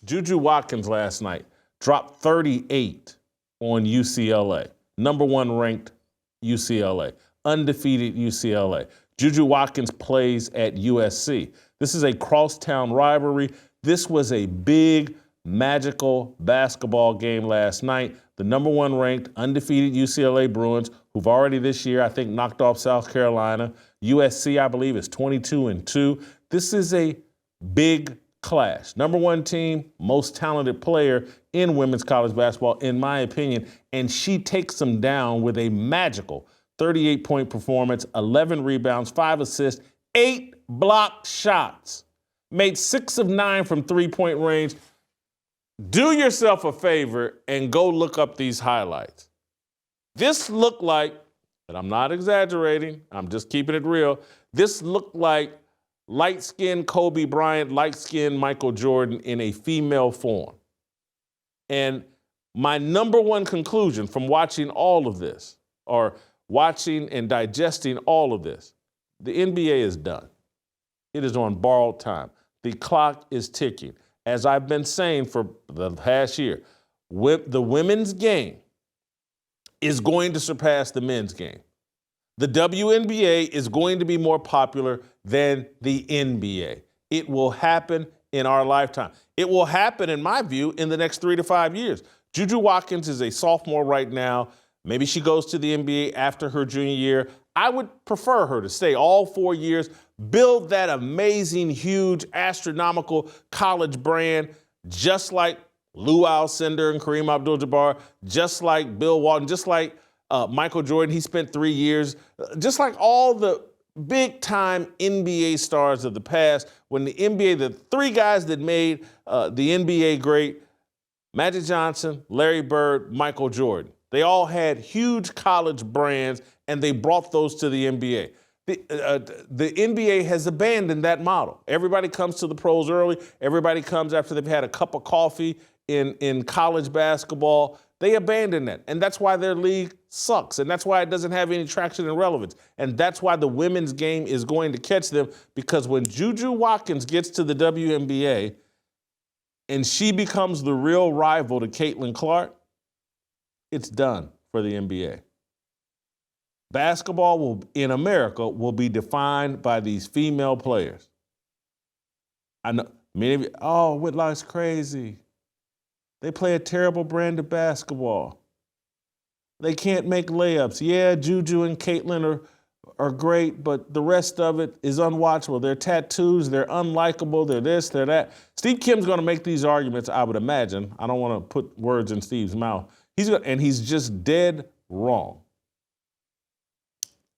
JuJu Watkins last night dropped 38 on UCLA, number 1 ranked UCLA, undefeated UCLA. JuJu Watkins plays at USC. This is a crosstown rivalry. This was a big, magical basketball game last night. The number 1 ranked undefeated UCLA Bruins, who've already this year, I think, knocked off South Carolina. USC, I believe, is 22-2. This is a big clash. Number 1 team, most talented player in women's college basketball, in my opinion, and she takes them down with a magical 38-point performance, 11 rebounds, 5 assists, 8 blocked shots, made 6 of 9 from three-point range. Do yourself a favor and go look up these highlights. This looked like, and I'm not exaggerating, I'm just keeping it real, this looked like light-skinned Kobe Bryant, light-skinned Michael Jordan in a female form. And my number 1 conclusion from watching all of this, or watching and digesting all of this, the NBA is done. It is on borrowed time. The clock is ticking. As I've been saying for the past year, the women's game is going to surpass the men's game. The WNBA is going to be more popular than the NBA. It will happen in our lifetime. It will happen, in my view, in the next 3 to 5 years. JuJu Watkins is a sophomore right now. Maybe she goes to the NBA after her junior year. I would prefer her to stay all 4 years, build that amazing, huge, astronomical college brand, just like Lou Alcindor and Kareem Abdul-Jabbar, just like Bill Walton, just like Michael Jordan. He spent 3 years, just like all the big-time NBA stars of the past. When the NBA, the 3 guys that made the NBA great, Magic Johnson, Larry Bird, Michael Jordan. They all had huge college brands, and they brought those to the NBA. The NBA has abandoned that model. Everybody comes to the pros early. Everybody comes after they've had a cup of coffee in college basketball. They abandoned that, and that's why their league sucks, and that's why it doesn't have any traction and relevance, and that's why the women's game is going to catch them, because when JuJu Watkins gets to the WNBA and she becomes the real rival to Caitlin Clark, it's done for the NBA. Basketball in America will be defined by these female players. I know many of you, oh, Whitlock's crazy. They play a terrible brand of basketball. They can't make layups. Yeah, JuJu and Caitlin are great, but the rest of it is unwatchable. They're tattoos, they're unlikable, they're this, they're that. Steve Kim's going to make these arguments, I would imagine. I don't want to put words in Steve's mouth. He's just dead wrong.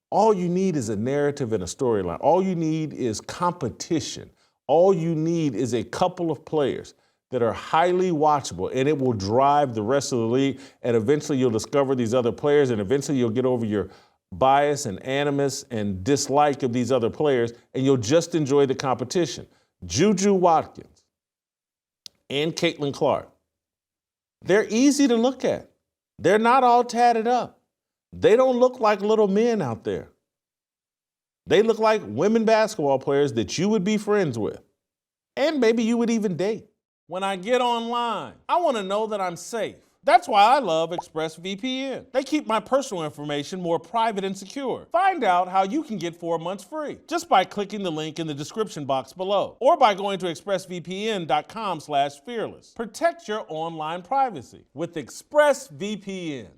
All you need is a narrative and a storyline. All you need is competition. All you need is a couple of players that are highly watchable, and it will drive the rest of the league, and eventually you'll discover these other players, and eventually you'll get over your bias and animus and dislike of these other players, and you'll just enjoy the competition. JuJu Watkins and Caitlin Clark, they're easy to look at. They're not all tatted up. They don't look like little men out there. They look like women basketball players that you would be friends with, and maybe you would even date. When I get online, I want to know that I'm safe. That's why I love ExpressVPN. They keep my personal information more private and secure. Find out how you can get 4 months free just by clicking the link in the description box below, or by going to expressvpn.com/fearless. Protect your online privacy with ExpressVPN.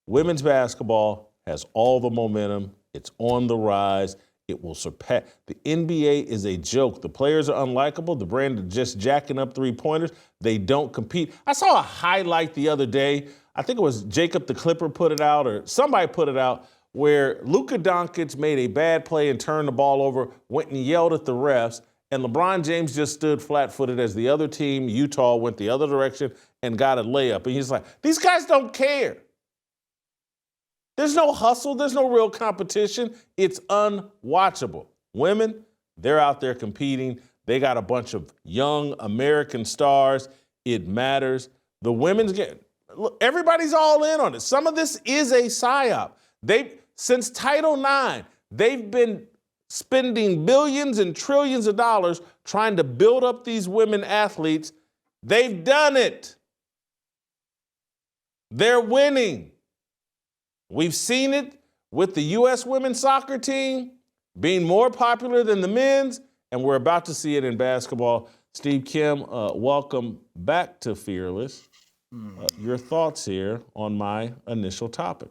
Women's basketball has all the momentum. It's on the rise. It will surpass. The NBA is a joke. The players are unlikable. The brand is just jacking up three-pointers. They don't compete. I saw a highlight the other day. I think it was Jacob the Clipper put it out, or somebody put it out, where Luka Doncic made a bad play and turned the ball over, went and yelled at the refs, and LeBron James just stood flat-footed as the other team, Utah, went the other direction and got a layup. And he's like, these guys don't care. There's no hustle. There's no real competition. It's unwatchable. Women, they're out there competing. They got a bunch of young American stars. It matters. The women's game, look, everybody's all in on it. Some of this is a psyop. Since Title IX, they've been spending billions and trillions of dollars trying to build up these women athletes. They've done it. They're winning. We've seen it with the U.S. women's soccer team being more popular than the men's, and we're about to see it in basketball. Steve Kim, welcome back to Fearless. Your thoughts here on my initial topic.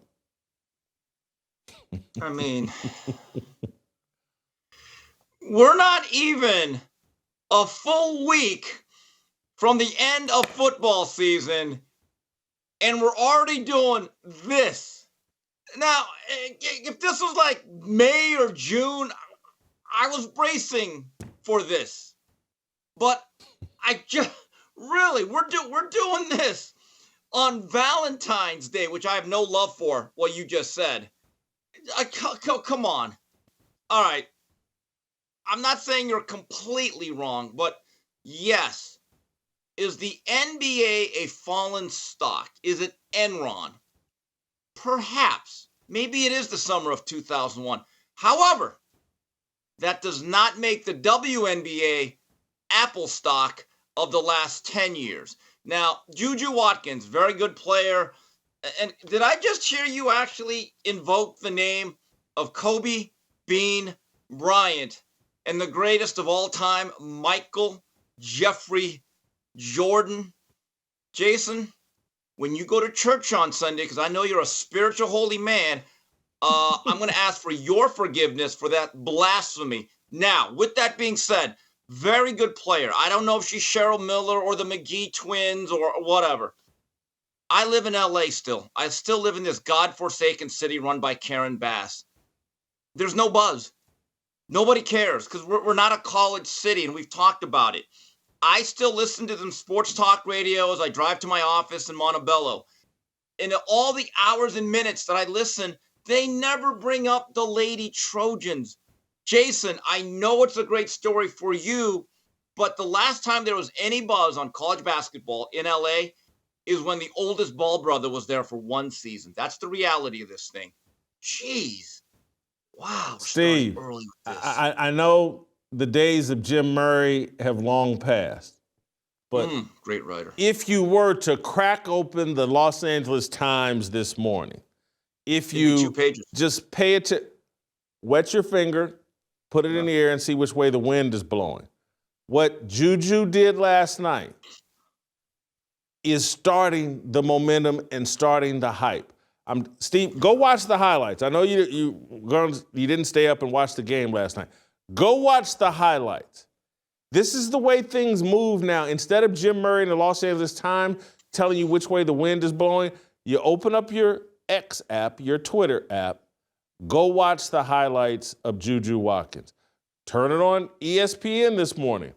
I mean, we're not even a full week from the end of football season, and we're already doing this. Now, if this was like May or June, I was bracing for this. But I just really, we're doing this on Valentine's Day, which I have no love for, what you just said. Come on. All right. I'm not saying you're completely wrong, but yes. Is the NBA a fallen stock? Is it Enron? Perhaps. Maybe it is the summer of 2001. However, that does not make the WNBA Apple stock of the last 10 years. Now, JuJu Watkins, very good player. And did I just hear you actually invoke the name of Kobe Bean Bryant and the greatest of all time, Michael Jeffrey Jordan? Jason, when you go to church on Sunday, because I know you're a spiritual holy man, I'm going to ask for your forgiveness for that blasphemy. Now, with that being said, very good player. I don't know if she's Cheryl Miller or the McGee twins or whatever. I live in LA still. I still live in this godforsaken city run by Karen Bass. There's no buzz. Nobody cares because we're not a college city, and we've talked about it. I still listen to them sports talk radios. I drive to my office in Montebello. And all the hours and minutes that I listen, they never bring up the Lady Trojans. Jason, I know it's a great story for you, but the last time there was any buzz on college basketball in LA is when the oldest Ball brother was there for one season. That's the reality of this thing. Jeez. Wow. Steve, early with this. I know the days of Jim Murray have long passed, but great writer. If you were to crack open the Los Angeles Times this morning, if you 2 pages. just pay it to, wet your finger, put it in the air and see which way the wind is blowing. What JuJu did last night is starting the momentum and starting the hype. Steve, go watch the highlights. I know you didn't stay up and watch the game last night. Go watch the highlights. This is the way things move now. Instead of Jim Murray and the Los Angeles Times telling you which way the wind is blowing, you open up your X app, your Twitter app, go watch the highlights of JuJu Watkins. Turn it on ESPN this morning.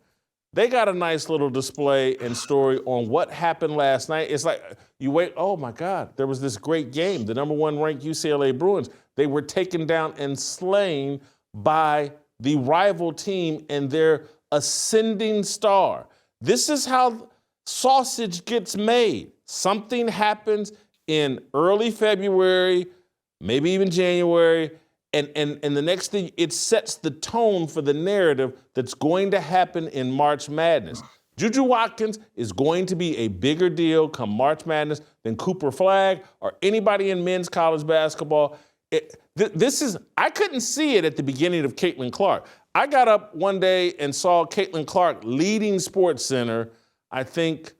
They got a nice little display and story on what happened last night. It's like you wait, oh my God, there was this great game. The number 1 ranked UCLA Bruins, they were taken down and slain by the rival team and their ascending star. This is how sausage gets made. Something happens in early February, maybe even January, and the next thing, it sets the tone for the narrative that's going to happen in March Madness. JuJu Watkins is going to be a bigger deal come March Madness than Cooper Flagg or anybody in men's college basketball. I couldn't see it at the beginning of Caitlin Clark. I got up one day and saw Caitlin Clark leading SportsCenter, I think,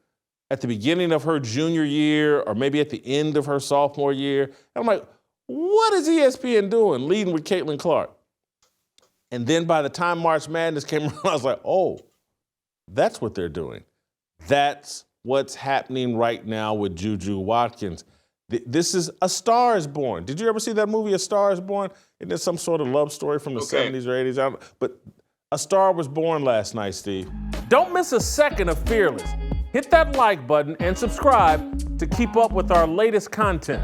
at the beginning of her junior year or maybe at the end of her sophomore year. And I'm like, what is ESPN doing leading with Caitlin Clark? And then by the time March Madness came around, I was like, oh, that's what they're doing. That's what's happening right now with JuJu Watkins. This is A Star is Born. Did you ever see that movie, A Star is Born? Isn't it some sort of love story from the 70s or 80s? But A Star was born last night, Steve. Don't miss a second of Fearless. Hit that like button and subscribe to keep up with our latest content.